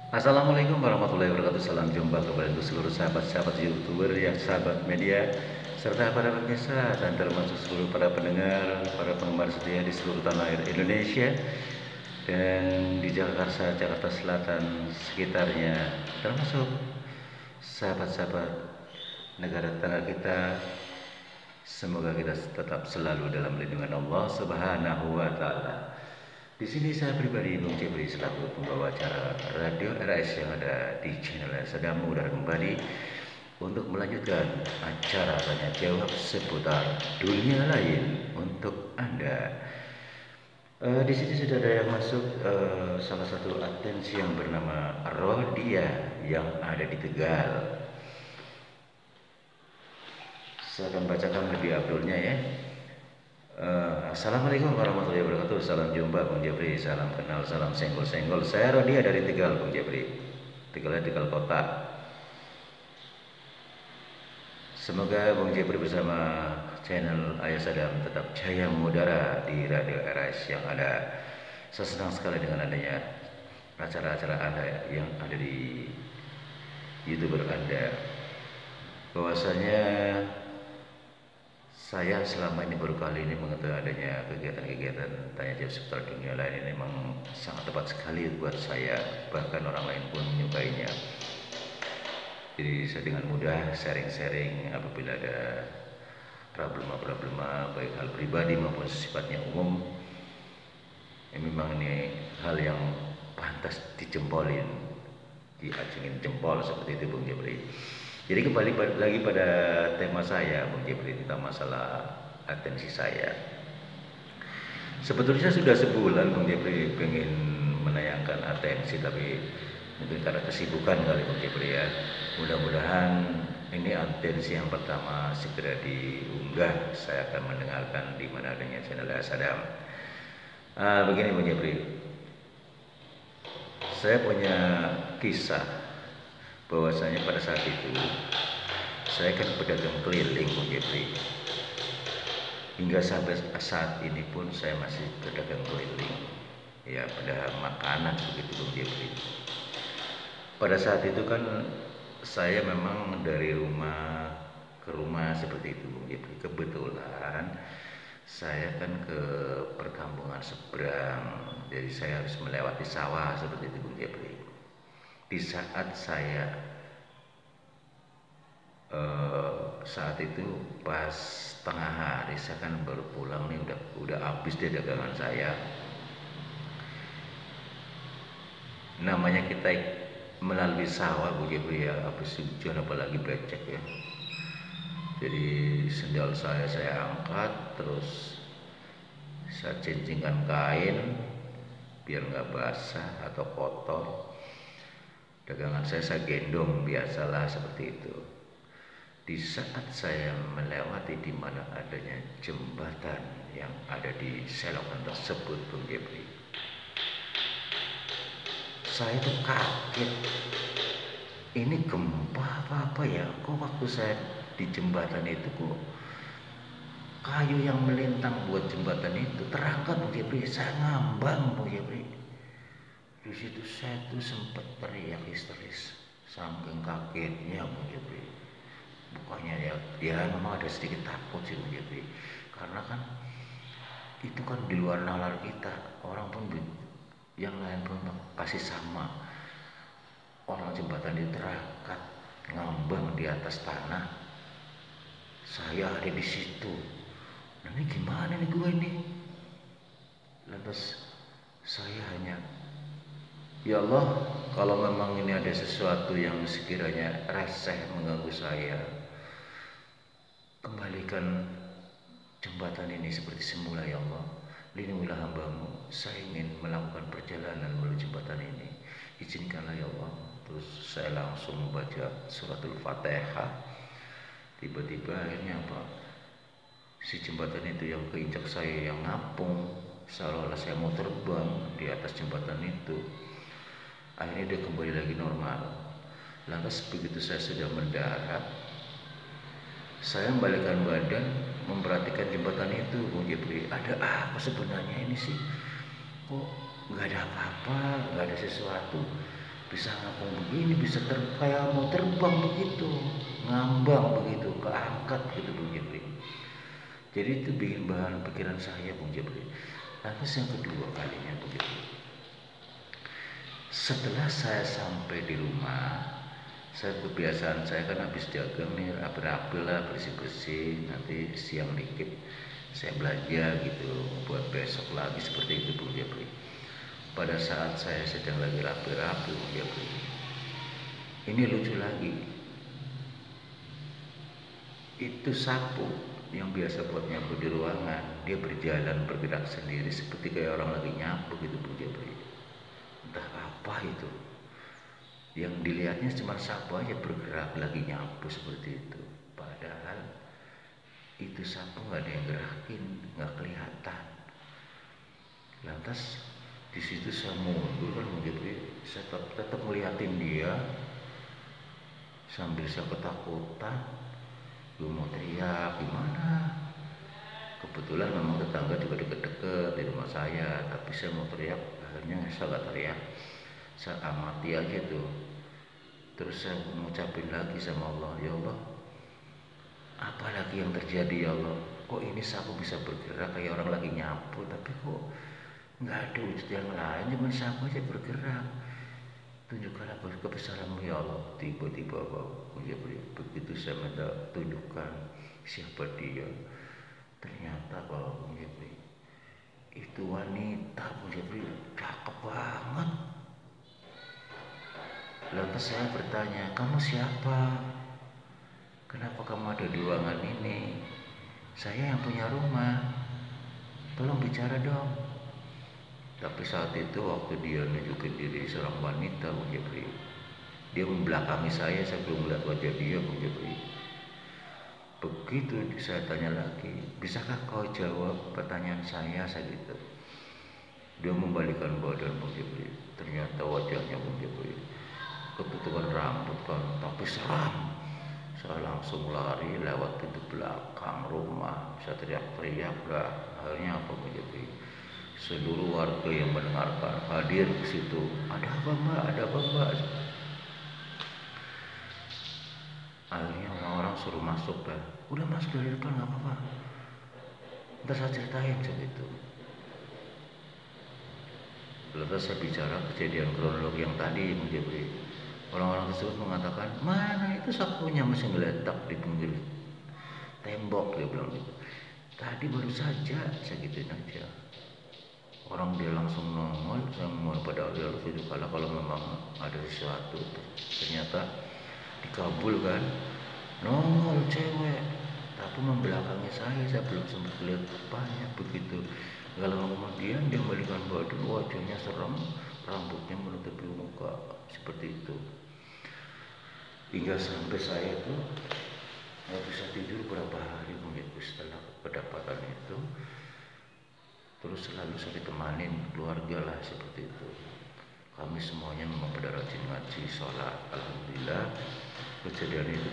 Assalamualaikum warahmatullahi wabarakatuh. Salam jumpa kembali untuk seluruh sahabat-sahabat YouTuber, yang sahabat media, serta para pemirsa dan termasuk seluruh para pendengar, para penggemar setia di seluruh tanah air Indonesia dan di Jakarta, Jakarta Selatan sekitarnya, termasuk sahabat-sahabat negara tetangga kita. Semoga kita tetap selalu dalam lindungan Allah Subhanahu wa taala. Di sini saya pribadi Bung Jebri selaku pembawa acara Radio RS yang ada di channel sedang mengudara kembali untuk melanjutkan acara tanya jawab seputar dunia lain untuk Anda. Di sini sudah ada yang masuk, salah satu atensi yang bernama Rodia yang ada di Tegal. Saya akan bacakan lebih abdulnya ya. Assalamualaikum warahmatullahi wabarakatuh. Salam jumpa Bung Jepri, salam kenal, salam senggol-senggol. Saya Rodia dari Tegal Bung Jepri. Tegal kota. Semoga Bung Jepri bersama channel Ayah Sadam tetap jaya mengudara di Radio RS yang ada. Saya senang sekali dengan adanya acara-acara Anda yang ada di YouTuber Anda. Bahwasanya saya selama ini baru kali ini mengetahui adanya kegiatan-kegiatan tanya jawab seputar dunia lain. Ini memang sangat tepat sekali buat saya, bahkan orang lain pun menyukainya. Jadi saya dengan mudah sharing-sharing apabila ada problema-problema baik hal pribadi maupun sifatnya umum. Memang ini hal yang pantas dijempolin, diacungin jempol seperti itu Bung Jepri. Jadi kembali lagi pada tema saya Bung Jepri tentang masalah atensi saya. Sebetulnya sudah sebulan Bung Jepri pengen menayangkan atensi, tapi mungkin karena kesibukan kali Bung Jepri ya. Mudah-mudahan ini atensi yang pertama segera diunggah. Saya akan mendengarkan di mana adanya channel Sadam. Begini Bung Jepri, saya punya kisah bahwasanya pada saat itu saya kan pedagang keliling Bung Jepri. Hingga sampai saat ini pun saya masih pedagang keliling. Ya, pada makanan begitu Bung Jepri. Pada saat itu kan saya memang dari rumah ke rumah seperti itu Bung Jepri. Kebetulan saya kan ke perkampungan seberang, jadi saya harus melewati sawah seperti itu Bung Jepri. Di saat saya saat itu pas tengah hari, saya kan baru pulang nih, udah habis deh dagangan saya. Namanya kita melalui sawah Bu Jepri ya, habis hujan apalagi becek ya. Jadi sendal saya angkat, terus saya cincingkan kain biar nggak basah atau kotor. Dagangan saya gendong, biasalah seperti itu. Di saat saya melewati di mana adanya jembatan yang ada di selokan tersebut Bung Jepri, saya itu kaget. Ini gempa apa ya? Kok waktu saya di jembatan itu kok kayu yang melintang buat jembatan itu terangkat Bung Jepri. Saya ngambang Bung Jepri. Di situ saya tuh sempat teriak histeris, saking kagetnya Bung Jepri. Bukannya ya memang ada sedikit takut sih Bung Jepri, karena kan itu kan di luar nalar kita. Orang pun yang lain pun pasti sama. Orang jembatan itu terangkat ngambang di atas tanah, saya ada di situ. Nah ini gimana nih gue ini? Lantas saya hanya, ya Allah, kalau memang ini ada sesuatu yang sekiranya reseh mengganggu saya, kembalikan jembatan ini seperti semula ya Allah. Lindungilah hambamu, saya ingin melakukan perjalanan melalui jembatan ini, izinkanlah ya Allah. Terus saya langsung membaca suratul Fatihah. Tiba-tiba akhirnya apa, si jembatan itu yang keinjak saya, yang ngapung, seolah-olah saya mau terbang di atas jembatan itu. Akhirnya dia kembali lagi normal. Lantas begitu saya sudah mendarat, saya membalikkan badan memperhatikan jembatan itu Bung Jepri. Ada apa sebenarnya ini sih? Kok nggak ada apa-apa, nggak ada sesuatu. bisa ngapung begini, bisa kayak mau terbang begitu, ngambang begitu, keangkat gitu Bung Jepri. Jadi itu bikin bahan pikiran saya Bung Jepri. Lantas yang kedua kalinya Bung Jepri, setelah saya sampai di rumah, saya kebiasaan saya kan habis dagang nih, rapi-rapi lah, bersih-bersih, nanti siang dikit saya belanja gitu buat besok lagi, seperti itu Bung Jepri. Pada saat saya sedang lagi rapi-rapi Bung Jepri, ini lucu lagi, itu sapu yang biasa buat nyapu di ruangan, dia berjalan bergerak sendiri seperti kayak orang lagi nyapu gitu Bung Jepri. Entah apa itu, yang dilihatnya cuma sapu aja bergerak lagi nyapu seperti itu, padahal itu sapu nggak ada yang gerakin, nggak kelihatan. Lantas di situ saya mundur kan begitu, saya tetap ngeliatin dia sambil saya ketakutan, gue mau teriak gimana. Kebetulan memang tetangga juga deket-deket di rumah saya, tapi saya mau teriak, akhirnya saya gak teriak, saya amati aja tuh. Terus saya mengucapin lagi sama Allah, ya Allah, apa lagi yang terjadi ya Allah, kok ini sapu bisa bergerak kayak orang lagi nyapu, tapi kok nggak ada wujud yang lain, cuma sapu aja bergerak. Tunjukkanlah kebesaranmu ya Allah. Tiba-tiba begitu saya minta tunjukkan siapa dia, ternyata Bung Jepri itu wanita Bung Jepri, cakep banget. Lantas saya bertanya, kamu siapa? Kenapa kamu ada di ruangan ini? Saya yang punya rumah, tolong bicara dong. Tapi saat itu waktu dia nunjukin diri seorang wanita Bung Jepri, dia membelakangi saya belum melihat wajah dia Bung Jepri. Begitu saya tanya lagi, bisakah kau jawab pertanyaan saya gitu. Dia membalikkan badan Bung Jepri, ternyata wajahnya Bung Jepri ketutupan rambut kan, tapi seram. Saya langsung lari lewat pintu belakang rumah, saya teriak-teriak lah. Akhirnya apa Bung Jepri, seluruh warga yang mendengarkan hadir ke situ. Ada apa Mbak? Ada apa Mbak? Akhirnya orang-orang suruh masuk dah. Udah masuk dari depan nggak apa-apa. Ntar saya ceritain segitu. Lalu saya bicara kejadian kronologi yang tadi Bung Jepri. Orang-orang tersebut mengatakan, mana itu sapunya masih ngeletak di pinggir tembok, dia bilang gitu. Tadi baru saja saya gituin aja. Orang dia langsung nongol, saya mohon pada Allah kalau memang ada sesuatu. Ternyata dikabulkan, nongol cewek, tapi membelakangi saya belum sempat lihat depannya begitu. Kalau kemudian dia membalikan badan, wajahnya serem, rambutnya menutupi muka seperti itu. Hingga sampai saya tuh nggak bisa tidur berapa hari begitu setelah kedapatan itu. Terus selalu saya ditemanin keluarga lah seperti itu. Kami semuanya memang pada rajin ngaji, sholat. Alhamdulillah kejadian itu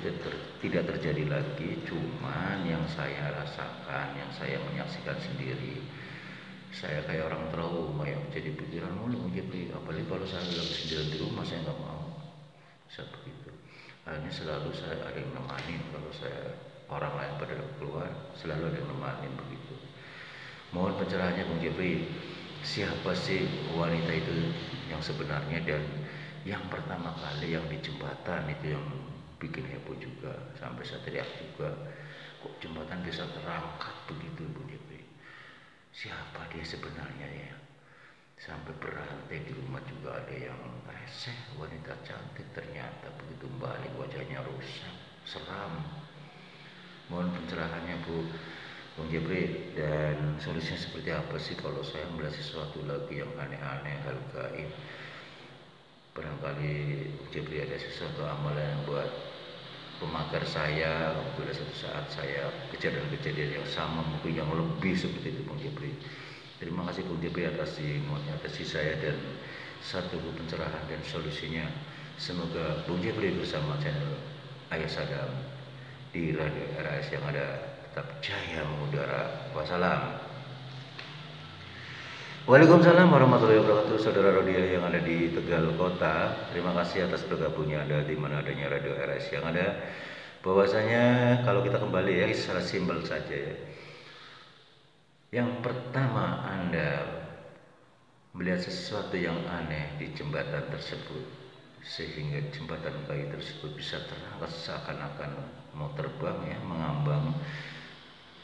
tidak terjadi lagi. Cuman yang saya rasakan, yang saya menyaksikan sendiri, saya kayak orang trauma yang jadi pikiran mulu Jepri. Apalagi kalau saya lagi sendirian di rumah, saya nggak mau. Saya begitu. Akhirnya selalu saya ada yang nemanin. Kalau saya orang lain pada keluar, selalu ada yang nemanin begitu. Mohon pencerahannya Bung Jepri, siapa sih wanita itu yang sebenarnya, dan yang pertama kali yang di jembatan itu yang bikin heboh juga, sampai saya teriak juga, kok jembatan bisa terangkat begitu Bung Jepri, siapa dia sebenarnya ya. Sampai berantai di rumah juga ada yang reseh, wanita cantik, ternyata begitu balik wajahnya rusak, seram. Mohon pencerahannya Bung Jepri, dan solusinya seperti apa sih kalau saya melihat sesuatu lagi yang aneh-aneh, hal gaib. Barangkali Bung Jepri ada sesuatu amalan yang buat pemagar saya, bila suatu saat saya kejadian-kejadian yang sama, mungkin yang lebih seperti itu Bung Jepri. Terima kasih Bung Jepri atas saya dan satu pencerahan dan solusinya. Semoga Bung Jepri bersama channel Ayah Sadam di Radio RAS yang ada tetap jaya mengudara. Wassalam. Waalaikumsalam warahmatullahi wabarakatuh, saudara Rodia yang ada di Tegal Kota. Terima kasih atas bergabungnya Anda di mana adanya Radio RS yang ada. Bahwasanya kalau kita kembali ya secara simpel saja ya. Yang pertama, Anda melihat sesuatu yang aneh di jembatan tersebut, sehingga jembatan kayu tersebut bisa terangkat seakan-akan mau terbang ya, mengambang,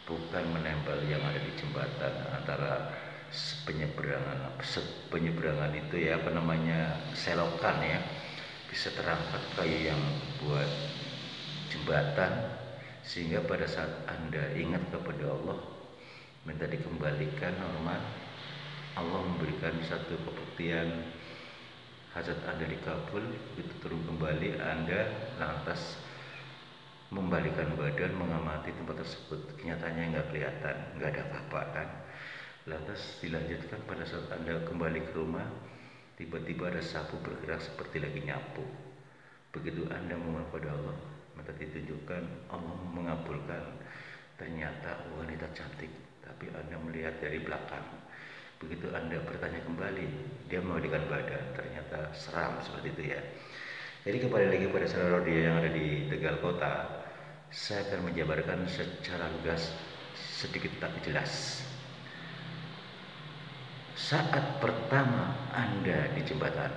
bukan menempel yang ada di jembatan antara penyeberangan itu ya, apa namanya, selokan ya, bisa terangkat kayu yang buat jembatan, sehingga pada saat Anda ingat kepada Allah, minta dikembalikan normal, Allah memberikan satu kebuktian, hajat Anda dikabul, begitu turun kembali Anda lantas membalikan badan mengamati tempat tersebut, kenyataannya nggak kelihatan, nggak ada apa-apa kan. Lantas dilanjutkan pada saat Anda kembali ke rumah, tiba-tiba ada sapu bergerak seperti lagi nyapu. Begitu Anda memohon pada Allah, minta ditunjukkan, Allah mengabulkan. Ternyata wanita cantik, tapi Anda melihat dari belakang. Begitu Anda bertanya kembali, dia membalikan badan, ternyata seram seperti itu ya. Jadi kembali lagi pada saudara Rodia yang ada di Tegal Kota, saya akan menjabarkan secara lugas, sedikit tapi jelas. Saat pertama Anda di jembatan,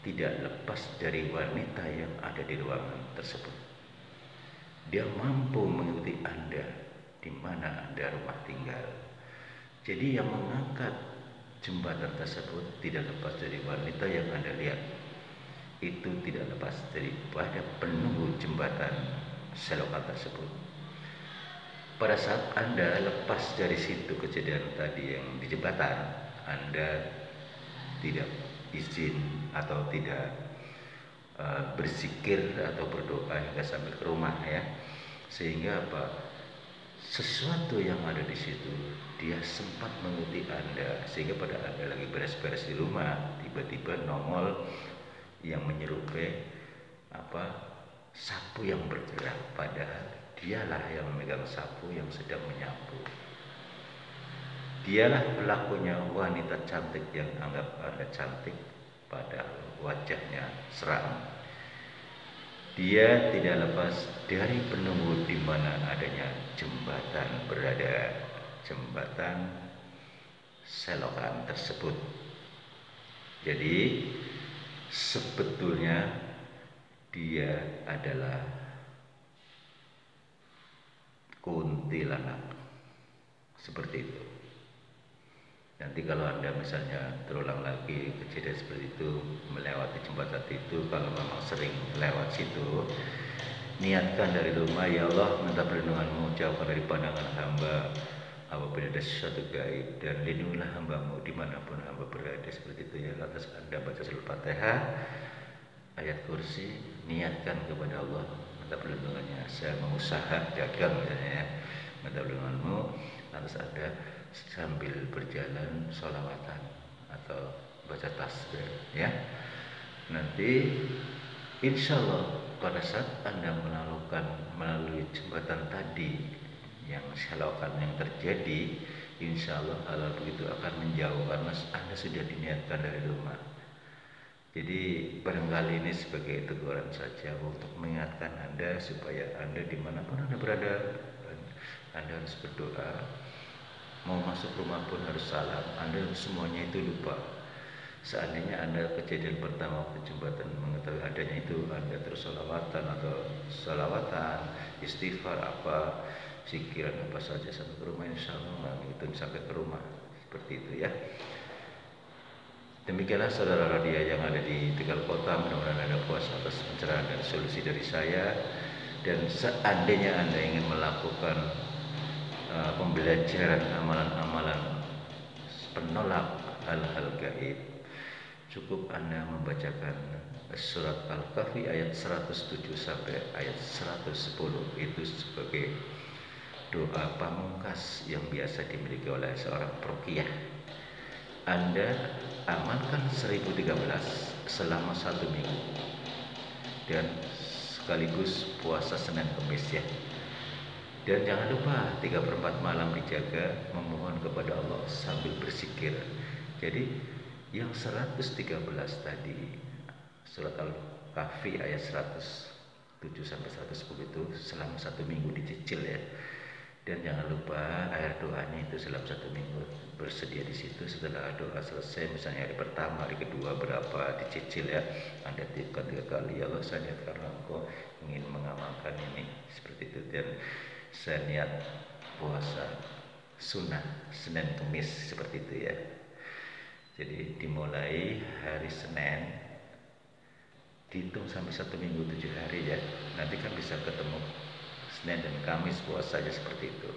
tidak lepas dari wanita yang ada di ruangan tersebut. Dia mampu mengikuti Anda di mana Anda rumah tinggal. Jadi yang mengangkat jembatan tersebut tidak lepas dari wanita yang Anda lihat. Itu tidak lepas daripada penunggu jembatan selokan tersebut. Pada saat Anda lepas dari situ kejadian tadi yang di jembatan, Anda tidak izin atau tidak berzikir atau berdoa hingga sampai ke rumah ya, sehingga apa, sesuatu yang ada di situ dia sempat mengikuti Anda, sehingga pada Anda lagi beres-beres di rumah, tiba-tiba nongol yang menyerupai sapu yang bergerak, padahal dialah yang memegang sapu yang sedang menyapu. Dialah pelakunya, wanita cantik yang anggap Anda cantik, padahal wajahnya seram. Dia tidak lepas dari penunggu di mana adanya jembatan berada, jembatan selokan tersebut. Jadi sebetulnya dia adalah kuntilanak, seperti itu. Nanti kalau Anda misalnya terulang lagi kejadian seperti itu, melewati jembatan itu, kalau memang sering lewat situ, niatkan dari rumah, ya Allah, minta perlindungan-Mu, jauhkan dari pandangan hamba apabila ada sesuatu gaib, dan lindungilah hamba-Mu dimanapun hamba berada, seperti itu ya. Lantas Anda baca surah Fatihah, ayat kursi, niatkan kepada Allah, minta perlindungannya. Saya mau usaha dagang misalnya ya, minta perlindungan-Mu. Lantas Anda sambil berjalan sholawatan atau baca tasbih ya. Nanti insya Allah pada saat Anda melalui jembatan tadi yang selokan yang terjadi, insya Allah hal begitu akan menjauh karena Anda sudah diniatkan dari rumah. Jadi barangkali ini sebagai teguran saja untuk mengingatkan Anda supaya Anda dimanapun Anda berada, Anda harus berdoa. Mau masuk rumah pun harus salam. Anda semuanya itu lupa. Seandainya Anda kejadian pertama waktu jembatan mengetahui adanya itu, Anda terus salawatan, istighfar apa, zikiran apa saja sampai ke rumah, insya Allah nggak menghitung sampai ke rumah. Seperti itu ya. Demikianlah saudara Radia yang ada di Tegal Kota, mudah-mudahan Anda puas atas pencerahan dan solusi dari saya. Dan seandainya Anda ingin melakukan pembelajaran amalan-amalan penolak hal-hal gaib, cukup Anda membacakan surat Al-Kahfi ayat 107 sampai ayat 110. Itu sebagai doa pamungkas yang biasa dimiliki oleh seorang peruqyah. Anda amalkan 1013 selama 1 minggu, dan sekaligus puasa Senin Kamis ya. Dan jangan lupa 3/4 malam dijaga memohon kepada Allah sambil berzikir. Jadi yang 113 tadi, surat Al-Kahfi ayat 107 sampai 110 itu selama 1 minggu dicicil ya. Dan jangan lupa air doanya itu selama 1 minggu bersedia di situ. Setelah doa selesai, misalnya hari pertama, hari kedua berapa dicicil ya. Anda tiapkan 3 kali, ya Allah saya niat karena Engkau ingin mengamalkan ini seperti itu. Dan saya niat puasa sunnah Senin Kemis seperti itu ya. Jadi dimulai hari Senin, dihitung sampai 1 minggu 7 hari ya. Nanti kan bisa ketemu Senin dan Kamis puasanya seperti itu.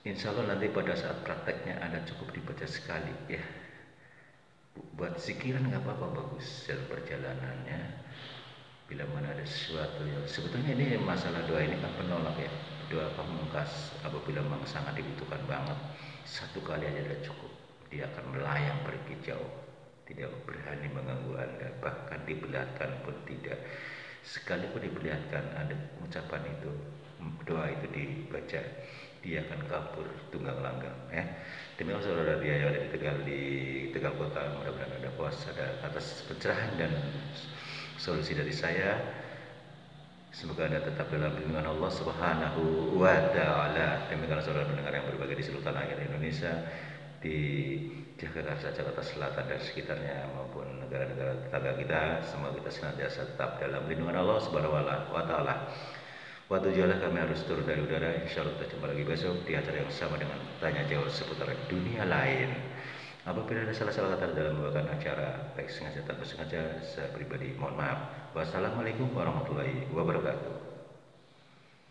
Insya Allah nanti pada saat prakteknya Anda cukup dibaca sekali ya. Buat zikiran nggak apa-apa, bagus dalam perjalanannya. Bila mana ada sesuatu yang sebetulnya ini masalah doa ini kan penolak ya. Doa pamungkas apabila memang sangat dibutuhkan banget, 1 kali aja sudah cukup. Dia akan melayang pergi jauh, tidak berani mengganggu Anda, bahkan diperlihatkan pun tidak. Sekalipun diperlihatkan ada ucapan itu, doa itu dibaca, dia akan kabur tunggang langgang ya. Demikian saudara dia yang ada di Tegal Kota, mudah-mudahan ada puasa dan atas pencerahan dan solusi dari saya. Semoga Anda tetap dalam lindungan Allah Subhanahu wa taala. Demikian saudara pendengar yang berbahagia di seluruh tanah air Indonesia, di Jakarta, Jakarta Selatan dan sekitarnya maupun negara-negara tetangga kita, semoga kita senantiasa tetap dalam lindungan Allah Subhanahu wa taala. Waktu jualan kami harus turun dari udara. Insya Allah kita jumpa lagi besok di acara yang sama dengan tanya jawab seputar dunia lain. Apabila ada salah-salah kata dalam membawakan acara, baik sengaja tanpa sengaja, saya pribadi mohon maaf. Wassalamualaikum warahmatullahi wabarakatuh.